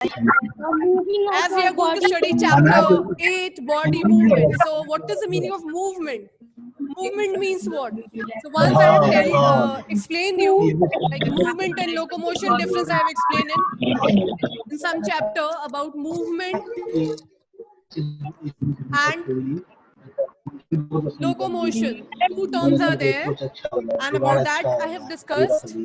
As we are going to study chapter 8, body movement. So what is the meaning of movement? Movement means what? So once I have explained you, like movement and locomotion difference I have explained in some chapter about movement and locomotion. Two terms are there, and about that I have discussed.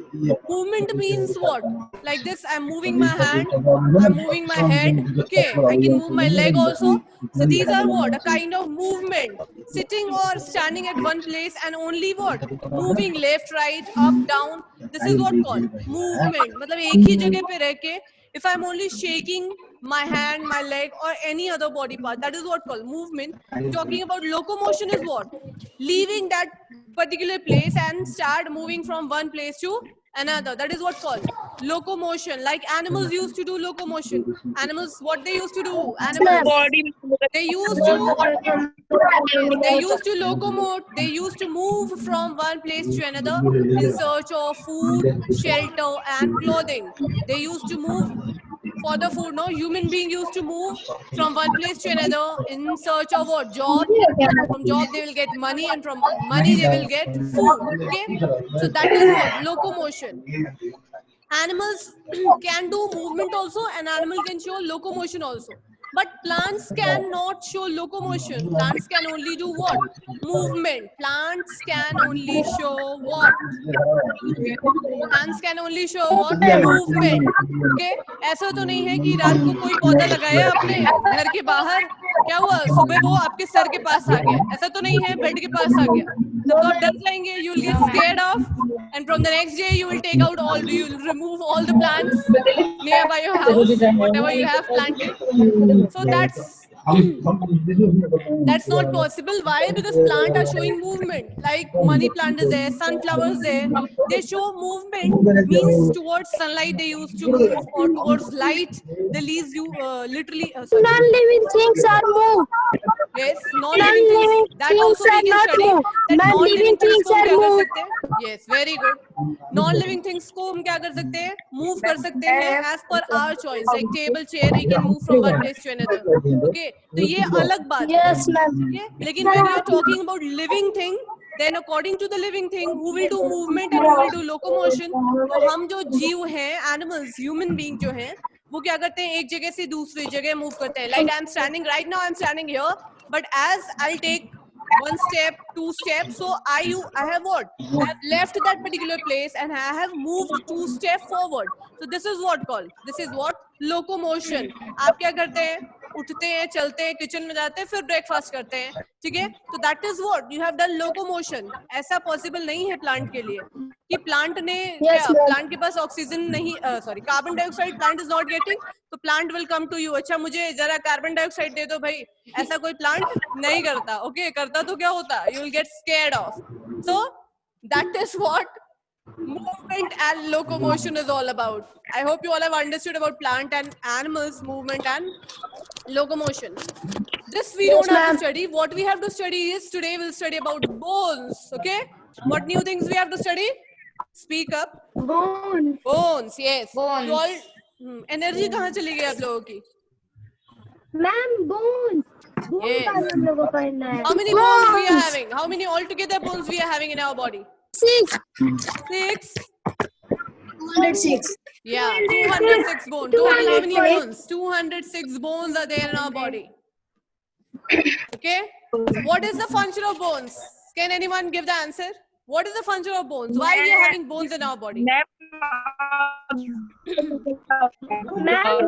Movement means what? Like this, I'm moving my hand, I'm moving my head, okay, I can move my leg also. So these are what? A kind of movement. Sitting or standing at one place and only what? Moving left, right, up, down. This is what called movement. मतलब एक ही जगह पे रह के, if I'm only shaking my hand, my leg, or any other body part, that is what called movement. Talking about locomotion is what? Leaving that particular place and start moving from one place to another. That is what called locomotion. Like animals used to do locomotion. Animals, what they used to do? Animals, they used to locomote. They used to move from one place to another in search of food, shelter, and clothing. They used to move for the food. No, human being used to move from one place to another in search of what? Job. From job they will get money, and from money they will get food. Okay, so that is what? Locomotion. Animals can do movement also, and animal can show locomotion also. But plants cannot show locomotion. Plants can only do what? Movement. Plants can only show what? Plants can only show what? Movement. Okay? ऐसा तो नहीं है कि रात को कोई पौधा लगाया अपने घर के बाहर, क्या हुआ सुबह वो आपके सर के पास आ गया. ऐसा तो नहीं है बेड के पास आ गया. तो आप डर जाएंगे, you will get scared of, and from the next day you will take out all, you will remove all the plants nearby your house, whatever you have planted. So that's not possible. Why? Because plants are showing movement. Like money plant is there, sunflowers there. They show movement, means towards sunlight they used to move, or towards light. The leaves you literally. Non-living things are moved. Yes, non-living things. That also we can study. That non-living things को हम क्या कर सकते हैं? Yes, very good. Non-living things को हम क्या कर सकते हैं? Move कर सकते हैं as per our choice. Like table, chair, we can move from one place to another. Okay, तो ये अलग बात है. Yes, ma'am. Okay, लेकिन when you are talking about living thing, then according to the living thing, who will do movement and who will do locomotion? तो हम जो जीव हैं, animals, human being जो हैं, वो क्या करते हैं? एक जगह से दूसरी जगह मूव करते हैं. Like I'm standing right now, I'm standing here, but as I'll take one step, two steps, so I have what? I have left that particular place and I have moved 2 steps forward. So this is what called? This is what? Locomotion. आप क्या करते हैं? उठते हैं, चलते हैं, kitchen में जाते हैं, फिर ब्रेकफास्ट करते हैं. ठीक है, तो that is what you have done locomotion. ऐसा पॉसिबल नहीं है प्लांट के लिए कि प्लांट ने प्लांट के पास ऑक्सीजन नहीं, sorry, carbon dioxide plant is not getting, तो plant will come to you. अच्छा मुझे जरा कार्बन डाइऑक्साइड दे दो भाई. ऐसा कोई प्लांट नहीं करता. ओके, करता तो क्या होता? You will get scared of. So that is what movement and locomotion is all about. I hope you all have understood about plant and animals movement and locomotion. This we don't have to study. What we have to study is, today we'll study about bones. Okay, what new things we have to study? Speak up. Bones. Yes, bones. You all energy कहाँ चली गई आप लोगों की? Ma'am, bones. Yes. How many bones we are having? How many altogether bones we are having in our body? 6. 6. 206. Yeah, 206 bones. Total how many bones? 206 bones are there in our body. Okay. What is the function of bones? Can anyone give the answer? What is the function of bones? Why we are having bones in our body? Ma'am,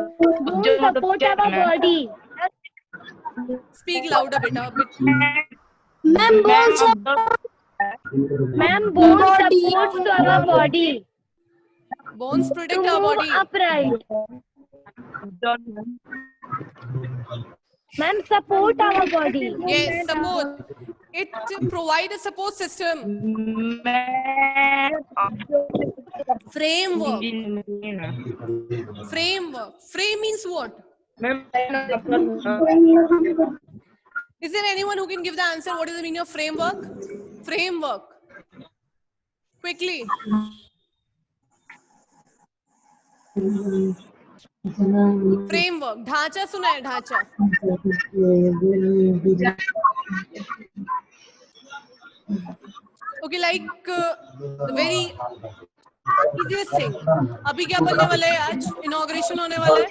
bones support our body. Speak louder, beta. Ma'am, bones supports our body. Bones protect our body. Upright. Ma'am, support our body. Yes, support. It provides a support system. Framework. Framework. Frame means what? Is there anyone who can give the answer? What is the meaning of framework? Framework. Quickly. Framework, ढांचा सुना है? ढांचा, okay, like the very easiest thing. अभी क्या बनने वाला है? आज इनॉग्रेशन होने वाला है.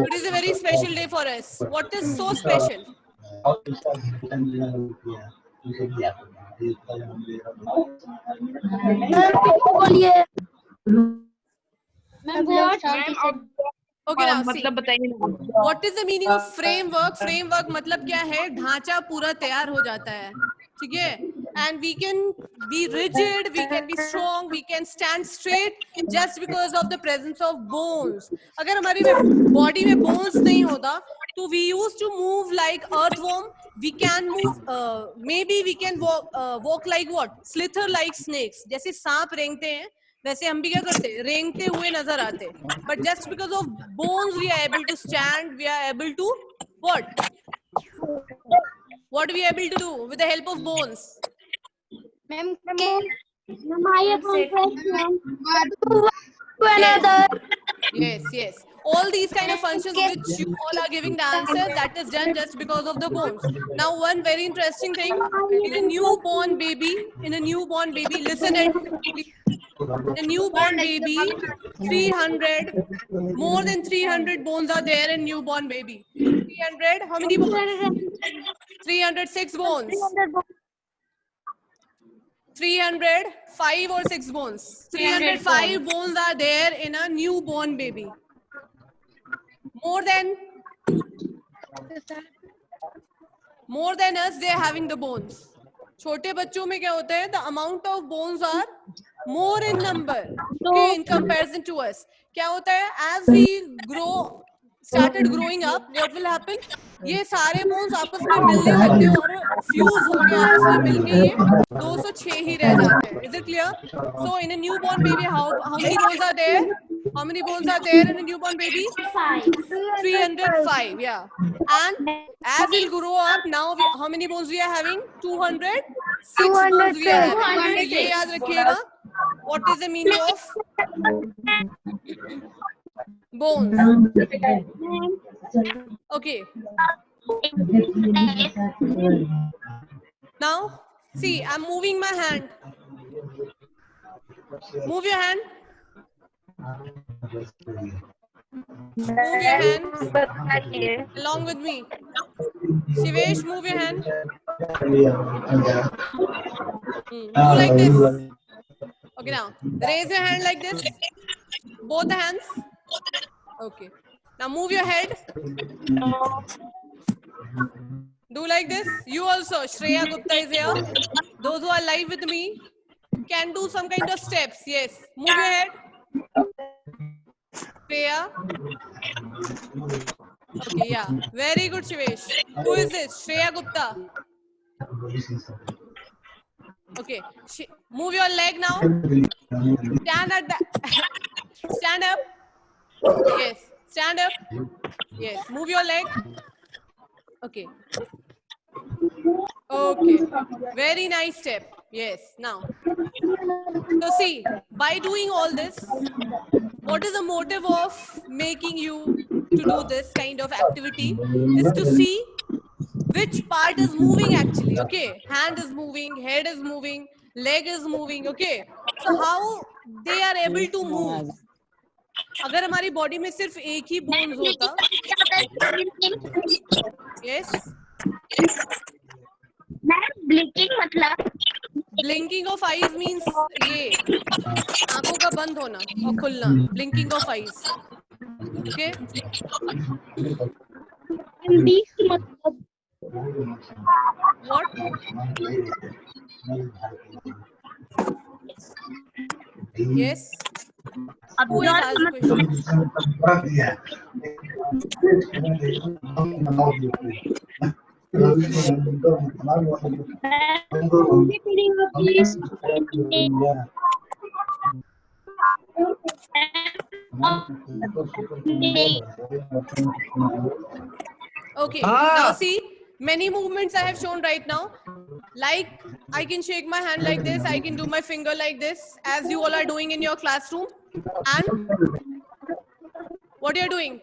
It is a very special day for us. What is so special? बोलिए. ओके, नाउ सी, मतलब बताइए. What is the meaning of framework? Framework मतलब क्या है? ढांचा पूरा तैयार हो जाता है, ठीक है. And we can be rigid, we can be strong, we can stand straight just because of the presence of bones. अगर हमारी बॉडी में बोन्स नहीं होता तो we use to move like earthworm. We can move, maybe we can walk like what, slither like snakes. जैसे सांप रेंगते हैं वैसे हम भी क्या करते, रेंगते हुए नजर आते. But just because of bones we are able to stand, we are able to what we are able to do with the help of bones? Yes, all these kind of functions which you all are giving the answer, that is done just because of the bones. Now one very interesting thing, in a newborn baby, listen it, in a newborn baby, 300, more than 300 bones are there in newborn baby. 300, how many bones? 306 bones. 305 or 6 bones. 305 bones are there in a newborn baby. More than us, they are having the bones. छोटे बच्चों में क्या होता है? The amount of bones are more in number, okay, in comparison to us. क्या होता है? As we started growing up, what will happen? ये सारे बोन्स आपस में मिलने लगते हैं और फ्यूज होके आपस में मिलके ये 206 ही रह जाते हैं. Is it clear? So in a newborn baby, how many bones are there? How many bones are there in a newborn baby? 305, yeah. And as we'll grow up, now how many bones we are having? 206 bones we are having. तो ये याद रखिएगा. What is the meaning of bones? Okay. Now, see, I'm moving my hand. Move your hand. Move your hand along with me. Shivesh, move your hand. Do like this. Okay, now raise your hand like this. Both hands. Okay. Now move your head. Do like this. You also, Shreya Gupta is here. Those who are live with me can do some kind of steps. Yes. Move your head. Shreya. Okay, yeah. Very good, Shivesh. Who is this? Shreya Gupta. Okay. Move your leg now. Stand up. Yes. Stand up. Yes. Move your leg. Okay. Okay. Very nice step. Yes. Now. So see, by doing all this, what is the motive of making you to do this kind of activity? Is to see which part is moving actually. Okay. Hand is moving, head is moving, leg is moving. Okay. So how they are able to move? अगर हमारी body में सिर्फ एक ही bones होता. Yes. Blinking मतलब? Blinking of eyes means ये आंखों का बंद होना और खुलना. Blinking of eyes. Okay. What? Yes. Who is asking question? Okay. Now see, many movements I have shown right now. Like I can shake my hand like this, I can do my finger like this, as you all are doing in your classroom. And What you are doing?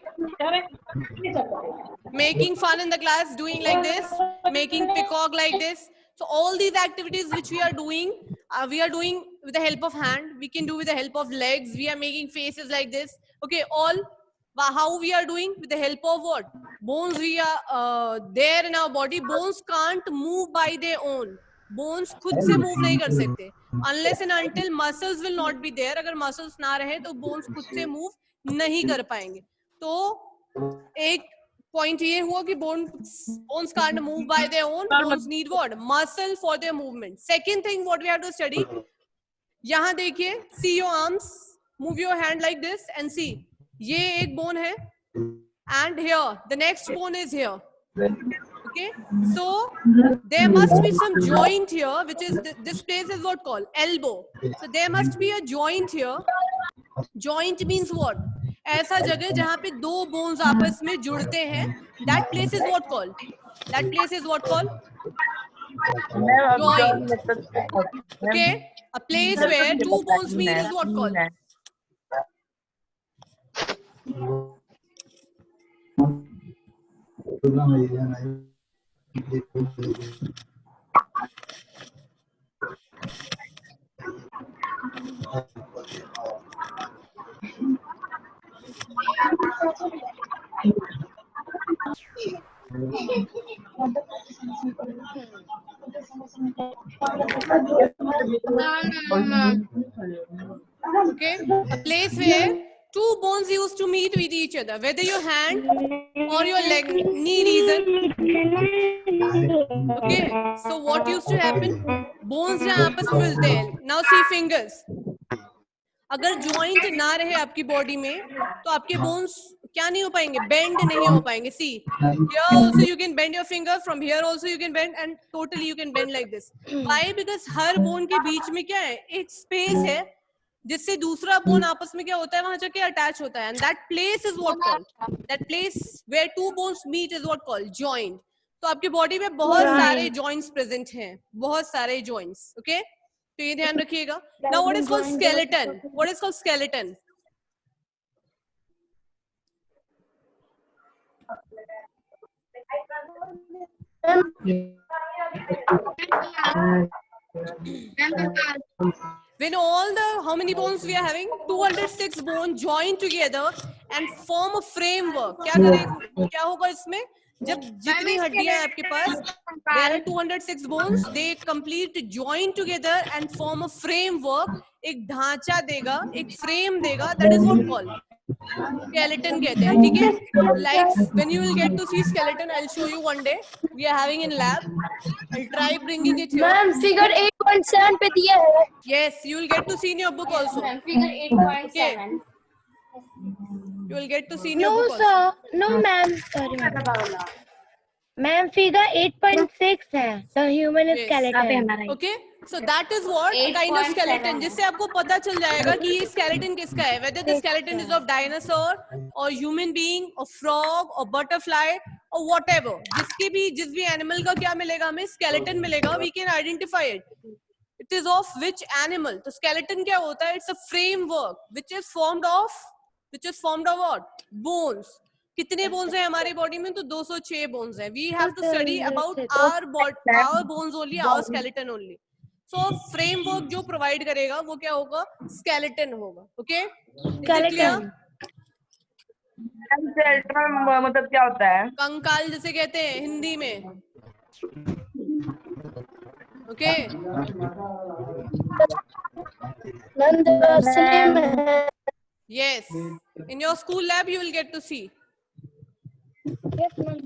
Making fun in the class, doing like this, making peacock like this. So all these activities which we are doing with the help of hand. We can do with the help of legs. We are making faces like this. Okay, all how we are doing with the help of what? Bones. We are there in our body. Bones can't move by their own. Bones खुद से move नहीं कर सकते. Unless and until muscles will not be there. अगर muscles ना रहे तो bones खुद से move नहीं कर पाएंगे. तो एक point ये हुआ कि bones can't move by their own. Bones need what? Muscle for their movement. Second thing what we have to study. यहाँ देखिए, see your arms. Move your hand like this and see. ये एक bone है. And here, the next bone is here. Okay, so there must be some joint here, which is this place is what called elbow. So there must be a joint here. Joint means what? ऐसा जगह जहाँ पे दो bones आपस में जुड़ते हैं. That place is what called? That place is what called? Joint. Okay, a place where two bones meet is what called? Okay, a place where two bones used to meet with each other, whether your hand or your leg, knee reason. Okay, so what used to happen? Bones जहाँ आपस में मिलते हैं. Now see fingers. अगर joint ना रहे आपकी body में, तो आपके bones क्या नहीं हो पाएंगे? Bend नहीं हो पाएंगे. See, here also you can bend your finger. From here also you can bend, and totally you can bend like this. Why? Because her bone के बीच में क्या है? एक space है, जिससे दूसरा bone आपस में क्या होता है? वहाँ जाके attach होता है. And that place is what called? That place where two bones meet is what called? Joint. तो आपके body में बहुत सारे joints present हैं. बहुत सारे joints. Okay? तो ये ध्यान रखिएगा. Now what is called skeleton? What is called skeleton? When all the, how many bones we are having? 206 bones joined together and form a framework. क्या करें? क्या होगा इसमें? जब जितनी हड्डियां हैं आपके पास, there are 206 bones, they complete join together and form a framework. एक ढांचा देगा, एक frame देगा. That is what called skeleton कहते हैं. ठीक है? Like when you will get to see skeleton, I'll show you one day. We are having in lab. I'll try bringing it here. Ma'am figure 8.7 पे दिया है. Yes, you will get to see in your book also. Figure 8.7. Okay. You will get to see in your No book also. sir, no ma'am. Sorry. Ma'am figure 8.6 है. The human Yes. skeleton. Okay, so that is what kind of skeleton, जिससे आपको पता चल जाएगा कि ये skeleton किसका है, whether the skeleton is of dinosaur or human being or frog or butterfly or whatever. जिस भी animal का क्या मिलेगा हमें, skeleton मिलेगा, we can identify it. It is of which animal? तो skeleton क्या होता है? It's a framework which is formed of what? Bones. कितने bones हैं हमारे body में? तो 206 bones हैं. We have to study about our bones only, our skeleton only. So framework जो provide करेगा वो क्या होगा? Skeleton होगा. Okay? Skeleton. skeleton मतलब क्या होता है? कंकाल जिसे कहते हैं हिंदी में. Okay? Yes. In your school lab you will get to see. Yes, ma'am.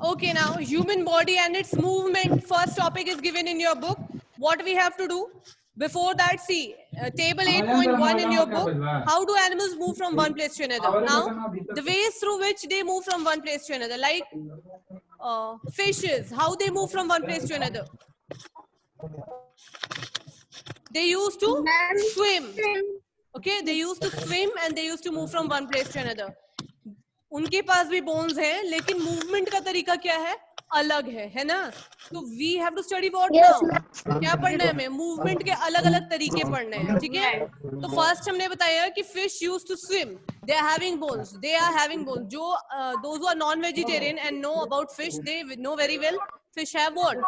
Okay, now human body and its movement. First topic is given in your book. What we have to do? Before that, see table 8.1 in your book. How do animals move from one place to another? Now, the ways through which they move from one place to another, like fishes, how they move from one place to another. They used to swim. Okay, they used to swim and they used to move from one place to another. उनके पास भी bones हैं, लेकिन movement का तरीका क्या है? अलग है ना? तो we have to study what Yes, now? क्या पढ़ना है हमें? मूवमेंट के अलग अलग तरीके पढ़ने हैं, ठीक है? तो फर्स्ट हमने बताया कि fish use to swim, they are having bones, they are having bones. जो those who are non vegetarian and know about fish, they know very well fish have what?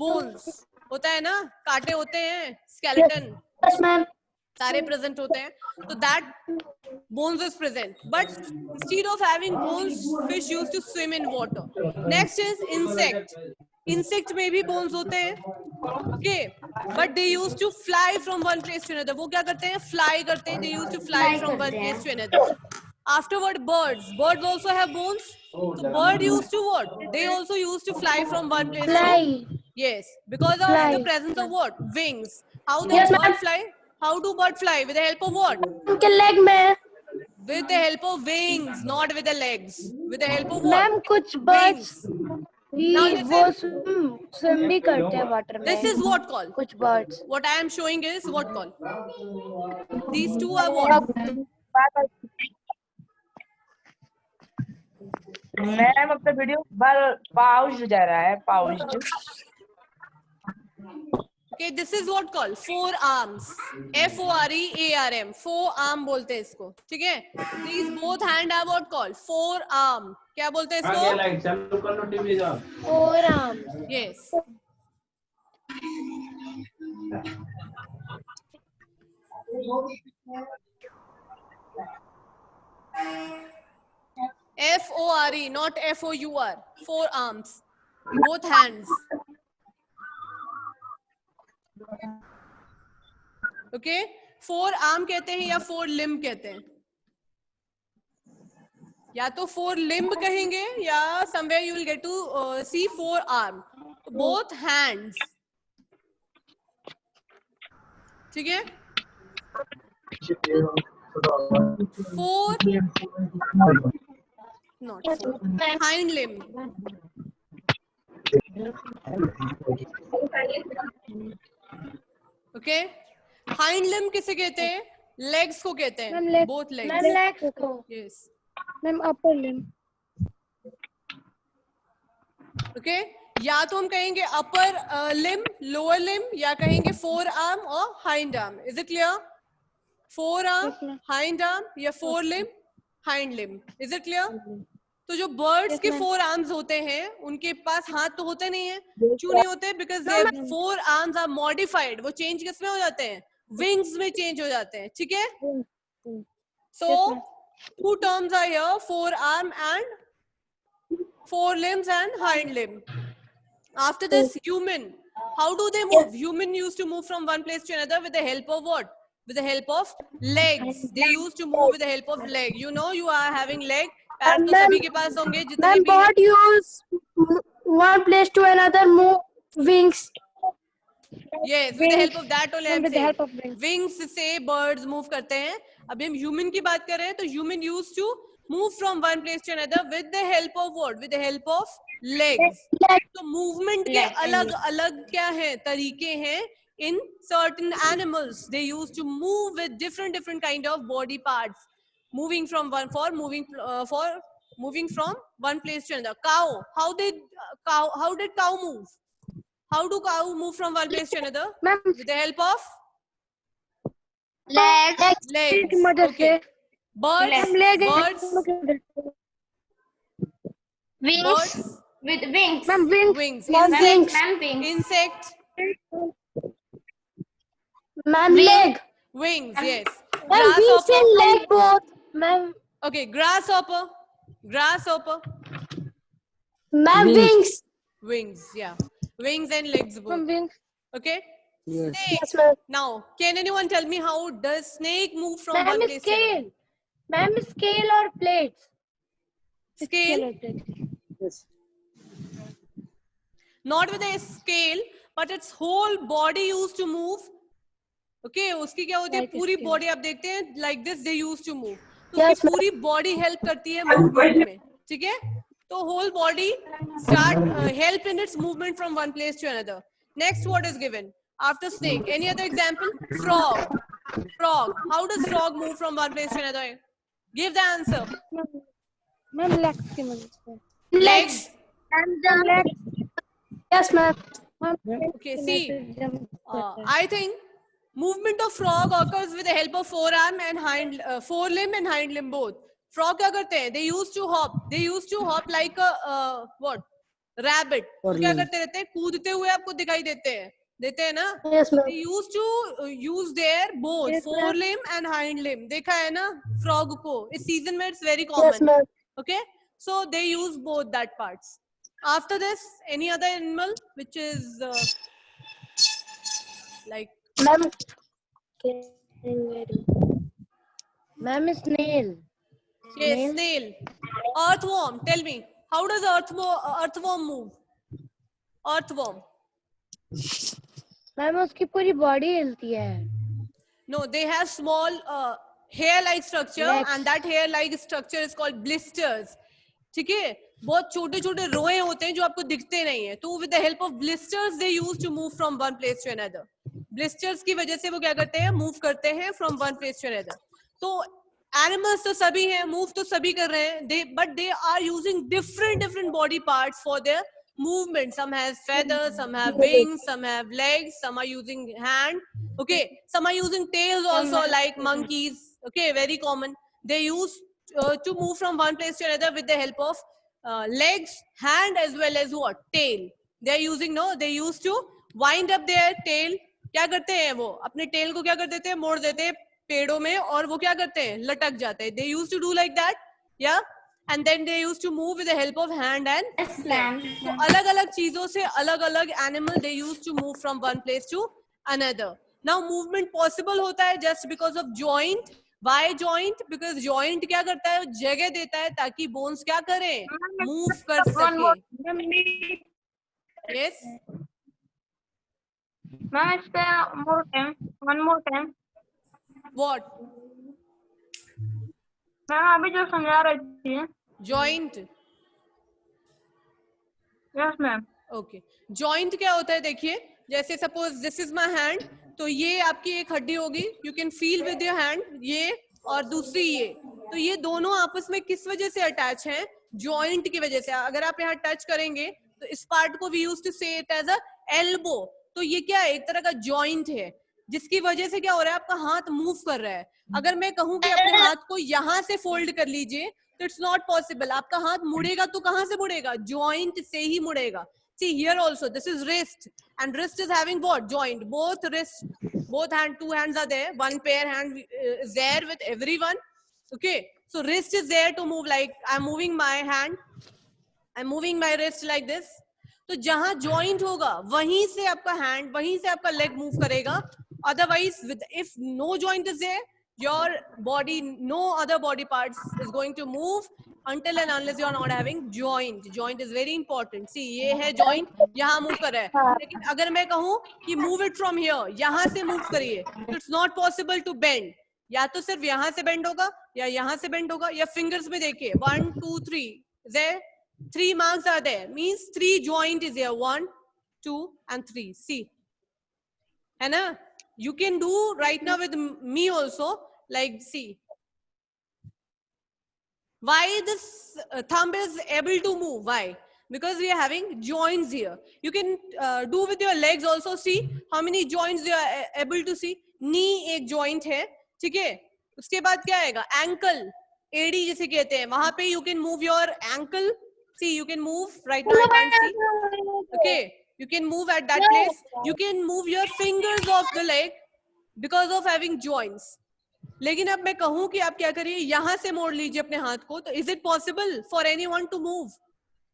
Bones. होता है ना, कांटे होते हैं, स्केलेटन yes, ma'am. सारे present होते हैं. तो that bones is present, but instead of having bones, fish used to swim in water. Next is insect. Insect में भी bones होते हैं, okay, but they used to fly from one place to another. वो क्या करते हैं? Fly करते हैं. They used to fly from one place to another. Afterward, birds. Birds also have bones. So bird used to what? They also used to fly from one place to. Fly. Yes, because of Fly. the presence of what? Wings. How does Yes, bird ma'am. fly? How do bird fly? With the help of what? उनके leg में With the help of wings, not with the legs. With the help of what? Ma'am कुछ birds Wings. भी Now वो listen. swim भी करते हैं water में. This is what called? कुछ birds. What I am showing is what called? These two are what? Ma'am अब तो वीडियो पाउज जा रहा है, pause. Okay, this is what called forearms. F-O-R-E-A-R-M. Forearm बोलते हैं इसको, ठीक है? These both hand are what called? Forearm. क्या बोलते हैं इसको? Forearms. Yes. F-O-R-E, not F-O-U-R. Forearms. Both hands. Okay? Forearm कहते हैं या four limb कहते हैं? या तो four limb कहेंगे या somewhere you will get to see forearm. Both hands. ठीक है? Four, not four, hind limb. Okay? Hind limb किसे कहते हैं? Legs को कहते हैं. Ma'am, leg- Both legs. Ma'am legs को. Yes. Ma'am upper limb. Okay? या तो हम कहेंगे upper limb, lower limb, या कहेंगे forearm और hind arm. Is it clear? Forearm, Yes, ma'am. hind arm या four limb, hind limb. Is it clear? तो जो birds Yes, के ma'am. four arms होते हैं, उनके पास हाथ तो होते नहीं है. क्यों नहीं होते? Because their four arms are modified. वो change किस में हो जाते हैं? Wings में change हो जाते हैं. ठीक है? So Yes, ma'am. two terms are here: forearm and forelimbs and hind limb. After this, human. How do they move? Human used to move from one place to another with the help of what? With the help of legs. They used to move with the help of leg. You know, you are having leg. पैर तो सभी के पास होंगे जितने ma'am भी हैं. bird use one place to another move wings. Yes, with the help of that only I'm With the saying. help of wings. Wings से birds move करते हैं. अभी हम human की बात कर रहे हैं तो human used to move from one place to another with the help of what? With the help of legs. तो movement के अलग अलग क्या है? तरीके हैं. In certain animals, they used to move with different kind of body parts, moving from one moving from one place to another. Cow. How did cow move? How do cow move from one place to another? Ma'am, With the help of legs. legs. की मदद Okay. से. Birds. Ma'am leg Birds. Wings. With wings. Ma'am wings. Wings. Ma'am, Insect. Ma'am, wings. Insect. Ma'am leg. Wings. Yes. Ma'am wings and leg both. Ma'am Okay. Grasshopper. Grasshopper. Ma'am wings. Wings. Yeah. Wings and legs both. Ma'am wings. Okay. Snake. Yes, ma'am. Now, can anyone tell me how does snake move from one ma'am place to another? scale. Ma'am scale और plates. Scale. Not with a scale, but its whole body used to move. Okay, उसकी क्या होती है? Like a पूरी scale. body आप देखते हैं like this they used to move. तो Yes, उसकी ma'am. पूरी body help करती है movement में. ठीक है? तो whole body start help in its movement from one place to another. Next, what is given after snake? Any other example? Frog. Frog. How does frog move from one place to another? Give the answer. Ma'am legs की मदद से. Legs. Yes, ma'am. Okay, see, I think movement of frog occurs with the help of forearm and forelimb and hind limb both. Frog क्या करते हैं? They used to hop. They used to hop like a what? Rabbit. तो क्या करते रहते हैं? कूदते हुए आपको दिखाई देते हैं ना? Yes, ma'am. They used to use their both Yes, ma'am. forelimb and hind limb. देखा है ना? Frog को. इस season में it's very Yes, common. ma'am. Okay, so they use both that parts. After this, any other animal which is like Ma'am. Ma'am, snail. yes, snail, earthworm. Tell me, how does earthworm move? Earthworm. Ma'am उसकी पूरी body हिलती है. No, they have small hair-like structure, Legs. and that hair-like structure is called blisters. ठीक है, बहुत छोटे-छोटे रोए होते हैं जो आपको दिखते नहीं है. तो with the help of blisters, they used to move from one place to another. Blisters की वजह से वो क्या करते हैं? Move करते हैं from one place to another. तो animals तो सभी हैं, move तो सभी कर रहे हैं. But they are using different body parts for their movement. Some has feathers, some have wings, some have legs, some are using hand. Okay, some are using tails also, like monkeys. Okay, very common. They use to move from one place to another with the help of legs, hand, as well as what? Tail. They are using, no, they used to wind up their tail. क्या करते हैं वो? अपने tail को क्या कर देते हैं? मोड़ देते हैं पेड़ों में, और वो क्या करते हैं? लटक जाते हैं. They used to do like that, yeah. And then they used to move with the help of hand and Yes, ma'am. so अलग-अलग चीजों से अलग-अलग animal they used to move from one place to another. Now movement possible होता है just because of joint. Why joint? Because joint क्या करता है? जगह देता है ताकि bones क्या करें? Move कर सके. Yes. Ma'am, one more time. What? Ma'am अभी जो समझा रही थी. Joint. Yes, ma'am. Okay, joint क्या होता है? देखिए, जैसे suppose this is my hand, तो ये आपकी एक हड्डी होगी. You can feel with your hand, ये और दूसरी ये. तो ये दोनों आपस में किस वजह से अटैच हैं? जॉइंट की वजह से. अगर आप यहाँ टच करेंगे तो इस पार्ट को वी यूज्ड टू से इट एज अ एल्बो. तो ये क्या है? एक तरह का जॉइंट है जिसकी वजह से क्या हो रहा है? आपका हाथ मूव कर रहा है. अगर मैं कहूँ कि अपने हाथ को यहाँ से फोल्ड कर लीजिए तो इट्स नॉट पॉसिबल. आपका हाथ मुड़ेगा तो कहाँ से मुड़ेगा? जॉइंट से ही मुड़ेगा. See here also, this is wrist, and wrist is having what? Joint. Both wrist, two hands are there. One pair hand is there with everyone. Okay, so wrist is there to move. Like I'm moving my hand, I'm moving my wrist like this. तो जहाँ joint होगा वहीं से आपका hand, वहीं से आपका leg move करेगा. Otherwise, if no joint is there, your body, no other body parts is going to move until and unless you are not having joint. Joint is very important. See, ये है joint, यहाँ move कर रहा है. लेकिन अगर मैं कहूँ कि move it from here, यहाँ से move करिए, तो it's not possible to bend. या तो सिर्फ यहाँ से bend होगा, या यहाँ से bend होगा, या fingers में देखिए 1, 2, 3. There, 3 marks are there. Means 3 joint is here. 1, 2, and 3. See, है ना? You can do right now with me also. Like, see. Why this thumb is able to move? Why? Because we are having joints here. You can do with your legs also. See how many joints you are able to see. Knee एक joint है, ठीक है? उसके बाद क्या आएगा? Ankle, एड़ी जिसे कहते हैं. वहाँ पे you can move your ankle. See, you can move. Right now I can't see. Okay, you can move at that place. You can move your fingers of the leg because of having joints. लेकिन अब मैं कहूँ कि आप क्या करिए? यहाँ से मोड़ लीजिए अपने हाथ को. तो is it possible for anyone to move?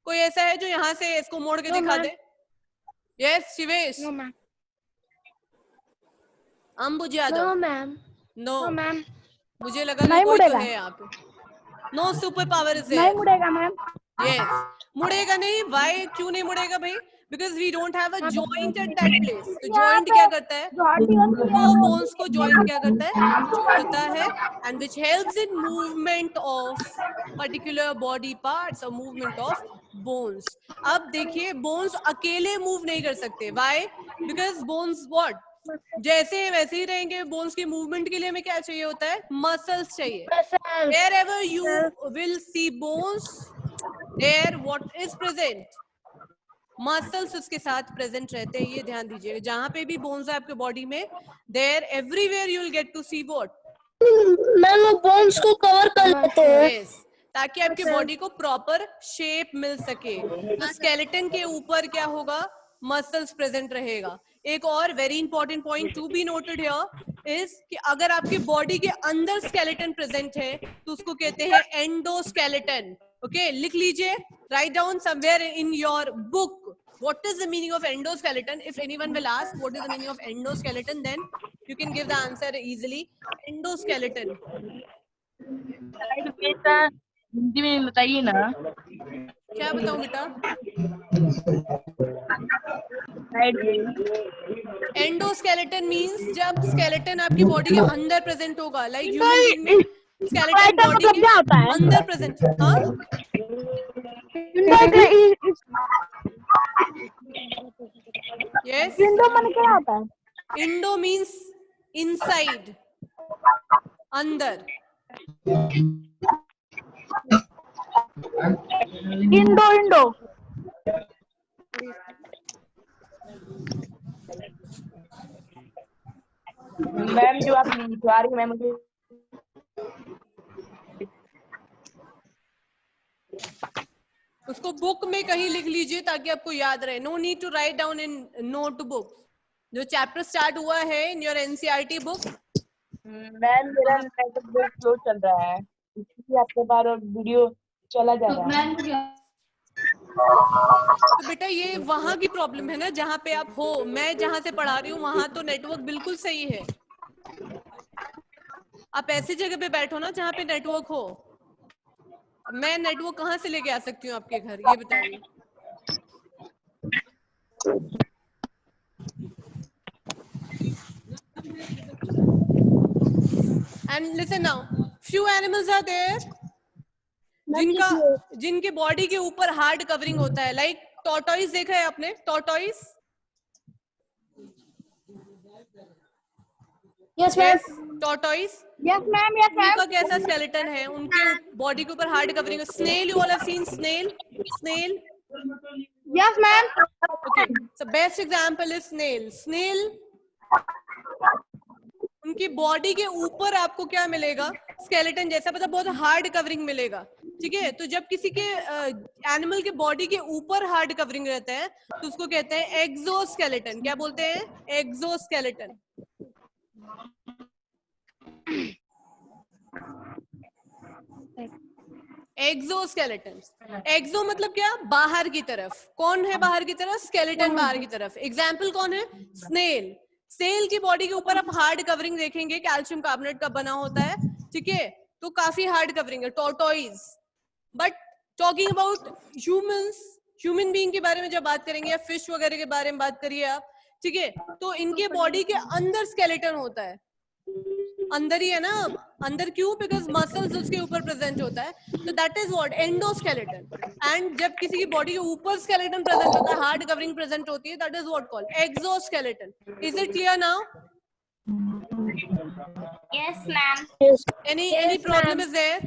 कोई ऐसा है जो यहाँ से इसको मोड़ के दिखा दे? Yes, शिवेश. No, ma'am. अंबुज Yadav. No, ma'am. No, No, ma'am. मुझे लगा ना कोई तो है यहाँ पे. No super power is there. नहीं मुड़ेगा मैम. Yes. मुड़ेगा नहीं. Why? क्यों नहीं मुड़ेगा भाई? Because we don't have a joint at that place. तो joint क्या करता है? वो bones को joint क्या करता है? जोड़ता है, and which helps in movement of particular body parts or movement of bones. अब देखिए, bones अकेले move नहीं कर सकते. Why? Because bones what? जैसे वैसे ही रहेंगे. bones के movement के लिए हमें क्या चाहिए होता है? muscles चाहिए. Wherever you will see bones, there what is present? Muscles उसके साथ प्रेजेंट रहते हैं, ये ध्यान दीजिएगा। जहां पे भी बोन्स है आपके बॉडी में, there everywhere you will get to see what, ma'am वो बोन्स को कवर कर लेते हैं। यस, ताकि आपके बॉडी को प्रॉपर शेप मिल सके। तो स्केलेटन के ऊपर क्या होगा, मसल्स प्रेजेंट रहेगा। एक और very important point to be noted here is कि अगर आपकी बॉडी के अंदर स्केलेटन प्रेजेंट है तो उसको कहते हैं एंडोस्केलेटन। ओके, लिख लीजिए, write down somewhere in your book what is the meaning of endoskeleton. If anyone will ask what is the meaning of endoskeleton, then you can give the answer easily. Endoskeleton, बेटा हिंदी में बताइए ना। क्या बताऊं बेटा? Endoskeleton means जब skeleton आपकी body के अंदर प्रेजेंट होगा, लाइक ह्यूमन बीइंग में स्केलेटन बॉडी के अंदर प्रेजेंट। हाँ, यस, इंडो मन क्या होता है? इंडो मींस इनसाइड, अंदर। इंडो मैम जो आप लिखवा रही हैं, मुझे उसको बुक में कहीं लिख लीजिए ताकि आपको याद रहे। No need to write down in notebook. जो चैप्टर स्टार्ट हुआ है in your NCERT book, ma'am मेरा नेट बहुत स्लो चल रहा है, इसलिए आपके बार वीडियो चला जा रहा है। तो बेटा ये वहां की प्रॉब्लम है ना जहाँ पे आप हो। मैं जहाँ से पढ़ा रही हूँ वहां तो नेटवर्क बिल्कुल सही है। आप ऐसी जगह पे बैठो ना जहाँ पे नेटवर्क हो। मैं नेटवर्क कहाँ से लेके आ सकती हूँ आपके घर, ये बताइए। And listen now, few animals are there जिनके बॉडी के ऊपर हार्ड कवरिंग होता है, लाइक टॉर्टोइस देखा है आपने? Tortoise, yes ma'am, tortoise, yes ma'am, yes ma'am. उनका कैसा स्केलेटन है? उनके बॉडी के ऊपर हार्ड कवरिंग है। Snail, you all have seen snail? Snail, yes ma'am. okay, so best example is snail. Snail, उनकी बॉडी के ऊपर आपको क्या मिलेगा? स्केलेटन जैसा, मतलब बहुत हार्ड कवरिंग मिलेगा। ठीक है, तो जब किसी के एनिमल के बॉडी के ऊपर हार्ड कवरिंग रहता है तो उसको कहते हैं एक्सोस्केलेटन। क्या बोलते हैं? एक्सोस्केलेटन। एक्सोस्केलेटन, एक्सो मतलब क्या? बाहर की तरफ। कौन है बाहर की तरफ? स्केलेटन बाहर की तरफ। एग्जाम्पल कौन है? स्नेल। स्नेल की बॉडी के ऊपर आप हार्ड कवरिंग देखेंगे, कैल्शियम कार्बोनेट का बना होता है। ठीक है, तो काफी हार्ड कवरिंग है। Tortoise. But talking about humans, human being के बारे में जब बात करेंगे या फिश वगैरह के बारे में बात करिए आप, ठीक है, तो इनके बॉडी के अंदर स्केलेटन होता है। अंदर ही है ना, अंदर क्यों? बिकॉज मसल्स उसके ऊपर प्रेजेंट होता है, तो that is what endoskeleton. And जब किसी की बॉडी के ऊपर स्केलेटन प्रेजेंट होता है, हार्ड कवरिंग प्रेजेंट होती है, that is what called exoskeleton. Is it clear now? Yes, ma'am. Any problem is there?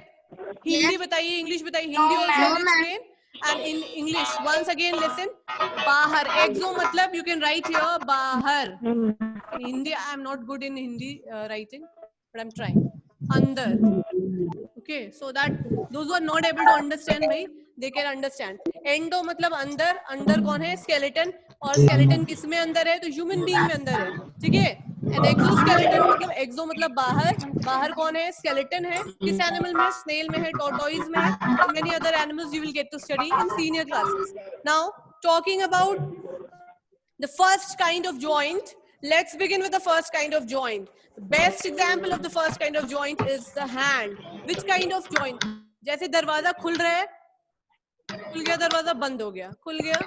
Hindi बताइए, इंग्लिश बताइए। Hindi also explain and in English once again listen. बाहर, एक्सो मतलब you can write here बाहर। Hindi I am not good in Hindi writing, but I'm trying. अंदर, okay, so that those who are not able to understand भाई they can understand. Endo मतलब अंदर, अंदर कौन है? स्केलेटन। और स्केलेटन किस में अंदर है? तो ह्यूमन बीइंग में अंदर है। ठीक है, एंड एक्सोस्केलेटन मतलब, एक्सो मतलब बाहर। बाहर कौन है? स्केलेटन है। किस एनिमल में? स्नेल में है, टॉर्टोइज में है, and many other animals you will get to study in senior classes. Now talking about the first kind of joint, let's begin with the first kind of joint. The best example of the first kind of joint is the hand. Which kind of joint? जैसे दरवाजा खुल रहा है, खुल गया दरवाजा, बंद हो गया, खुल गया।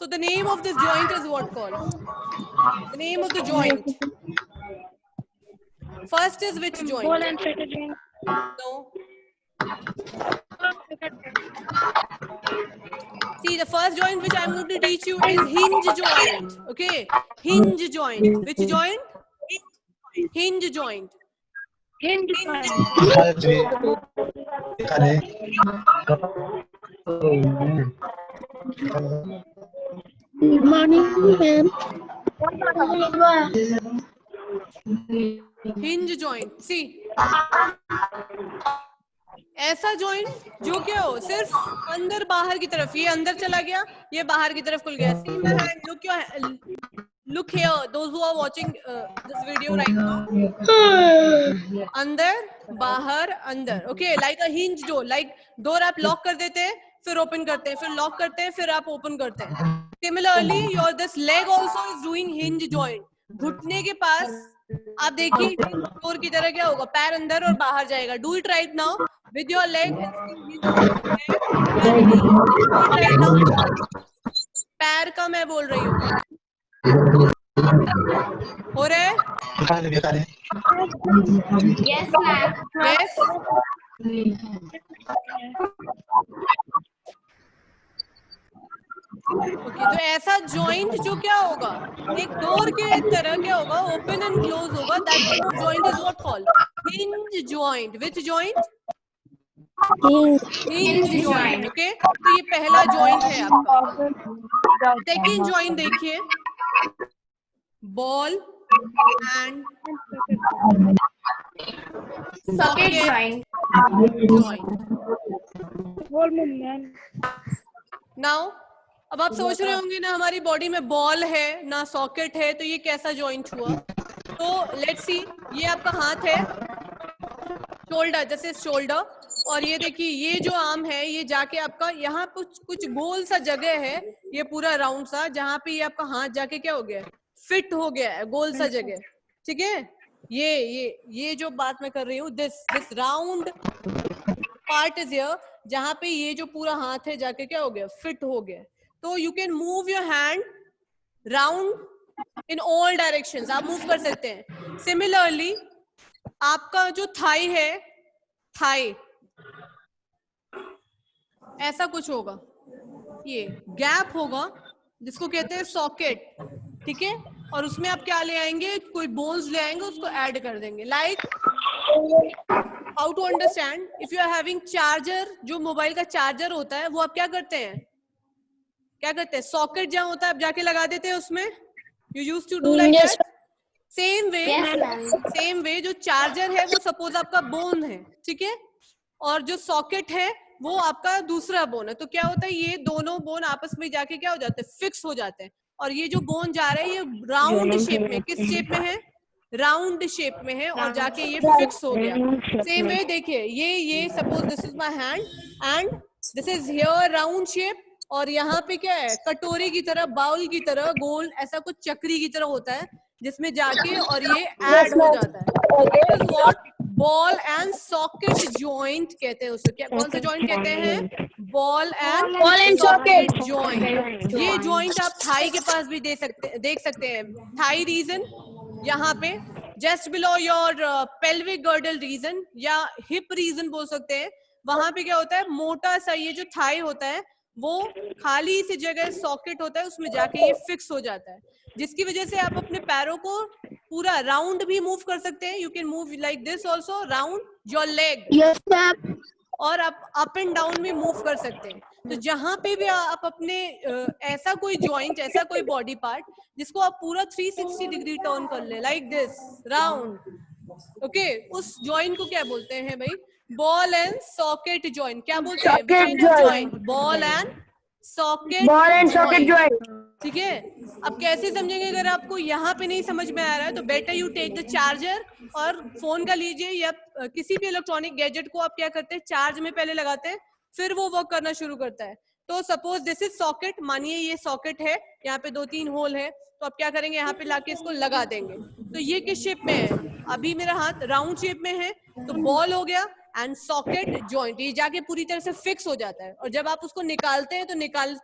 So the name of this joint is what called? The name of the joint. First is which joint? No. See, the first joint which I'm going to teach you is hinge joint. Okay, hinge joint. Which joint? Hinge joint. Good morning, ma'am. Hinge joint, see ऐसा joint जो क्या हो, सिर्फ अंदर बाहर की तरफ, ये अंदर चला गया, ये बाहर की तरफ खुल गया. See my hand, look here, those who are watching this video right now. अंदर बाहर अंदर, ओके, लाइक अ हिंज डोर. लाइक डोर आप लॉक कर देते हैं, फिर ओपन करते हैं, फिर लॉक करते हैं, फिर आप ओपन करते हैं. Similarly your this leg also is doing hinge joint. घुटने के पास आप देखिए डोर की तरह क्या होगा, पैर अंदर और बाहर जाएगा. Do it right now with your leg and right now. पैर का मैं बोल रही हूँ, हो रहा है? Yes, ma'am. Yes. ओके, तो ऐसा जॉइंट जो क्या होगा, एक डोर के तरह क्या होगा, ओपन एंड क्लोज होगा. That joint is what called hinge joint. Which joint? Hinge joint. Okay, तो ये पहला जॉइंट है आपका. सेकेंड जॉइंट देखिए, ball and Socket joint. Now अब आप सोच रहे होंगे ना, हमारी बॉडी में बॉल है ना सॉकेट है, तो ये कैसा जॉइंट हुआ? तो लेट्स सी, ये आपका हाथ है, शोल्डर, जैसे शोल्डर, और ये देखिए ये जो आर्म है, ये जाके आपका यहाँ कुछ गोल सा जगह है, ये पूरा राउंड सा, जहाँ पे ये आपका हाथ जाके क्या हो गया, फिट हो गया है, गोल सा जगह. ठीक है, ये जो बात मैं कर रही हूँ, this round part is here, जहाँ पे ये जो पूरा हाथ है जाके क्या हो गया, फिट हो गया. तो you can move your hand round in all directions, आप मूव कर सकते हैं. सिमिलरली आपका जो थाई है, थाई ऐसा कुछ होगा, ये गैप होगा जिसको कहते हैं सॉकेट. ठीक है, और उसमें आप क्या ले आएंगे, कोई बोन्स ले आएंगे, उसको ऐड कर देंगे. Like how to understand, if you are having charger, जो मोबाइल का चार्जर होता है, वो आप क्या करते हैं, सॉकेट जहाँ होता है आप जाके लगा देते हैं उसमें. You use to do like that. Same way जो चार्जर है वो सपोज आपका बोन है, ठीक है, और जो सॉकेट है वो आपका दूसरा बोन है. तो क्या होता है, ये दोनों बोन आपस में जाके क्या हो जाते हैं, फिक्स हो जाते हैं. और ये जो बोन जा रहा है ये राउंड शेप में, किस शेप में है, राउंड शेप में है, और जाके ये फिक्स हो गया. सेम वे देखिए, ये suppose this is my hand and this is here round shape, और यहाँ पे क्या है, कटोरी की तरह, बाउल की तरह, गोल ऐसा कुछ चक्री की तरह होता है, जिसमें जाके और ये ऐड हो जाता है. What ball and socket joint कहते हैं उसे. क्या, कौन सा जॉइंट कहते हैं, बॉल एंड सॉकेट जॉइंट. ये जॉइंट आप थाई के पास भी देख सकते हैं. थाई रीजन यहाँ पे just below your pelvic girdle region या हिप रीजन बोल सकते हैं. वहां पे क्या होता है, मोटा सा ये जो थाई होता है वो खाली सी जगह सॉकेट होता है, उसमें जाके ये फिक्स हो जाता है, जिसकी वजह से आप अपने पैरों को पूरा राउंड भी मूव कर सकते हैं. You can move like this also, round your leg, और आप अप एंड डाउन भी मूव कर सकते हैं. तो जहां पे भी आप अपने ऐसा कोई जॉइंट, ऐसा कोई बॉडी पार्ट जिसको आप पूरा 360 डिग्री टर्न कर ले, लाइक दिस राउंड, ओके, उस जॉइंट को क्या बोलते हैं भाई, बॉल एंड सॉकेट जॉइंट. क्या बोलते हैं, joint, ball and socket joint. ठीक है, अब कैसे समझेंगे, अगर आपको यहाँ पे नहीं समझ में आ रहा है तो better you take the charger, और फोन का लीजिए या किसी भी इलेक्ट्रॉनिक गैजेट को आप क्या करते हैं, चार्ज में पहले लगाते हैं, फिर वो वर्क करना शुरू करता है. तो सपोज दिस इज सॉकेट, मानिए ये सॉकेट है, यहाँ पे 2-3 होल है, तो आप क्या करेंगे, यहाँ पे लाके इसको लगा देंगे. तो ये किस शेप में है, अभी मेरा हाथ राउंड शेप में है, तो बॉल हो गया एंड सॉकेट जॉइंट, ये जाके पूरी तरह से फिक्स हो जाता है. और जब आप उसको निकालते हैं तो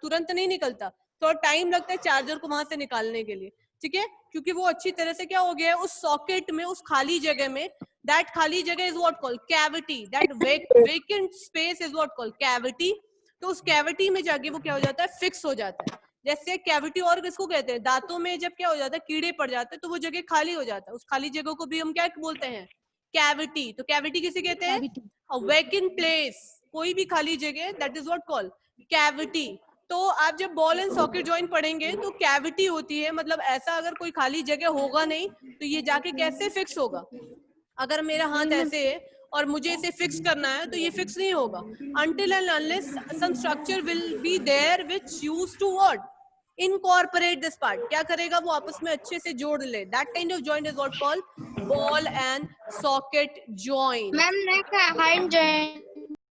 तुरंत नहीं निकलता, थोड़ा टाइम लगता है चार्जर को वहां से निकालने के लिए. ठीक है, क्योंकि वो अच्छी तरह से क्या हो गया है, उस सॉकेट में, उस खाली जगह में, दैट खाली जगह is what called cavity, that vacant space is what called cavity. तो उस कैविटी में जाके वो क्या हो जाता है, फिक्स हो जाता है. जैसे कैविटी और किसको कहते हैं, दांतों में जब क्या हो जाता है, कीड़े पड़ जाते हैं, तो वो जगह खाली हो जाता है, उस खाली जगह को भी हम क्या बोलते हैं, कैविटी. तो कैविटी किसे कहते हैं, अ वेकेंट प्लेस, कोई भी खाली जगह, that is what called cavity. तो आप जब बॉल एंड सॉकेट जॉइंट पढ़ेंगे तो कैविटी होती है, मतलब ऐसा अगर कोई खाली जगह होगा नहीं तो ये जाके कैसे फिक्स होगा? अगर मेरा हाथ ऐसे है और मुझे इसे फिक्स करना है तो ये फिक्स नहीं होगा until and unless some structure will be there which used to what? Incorporate this part. क्या करेगा वो आपस में अच्छे से जोड़ ले. That kind of joint is what called ball and socket joint. Ma'am next है हैंड जॉइंट.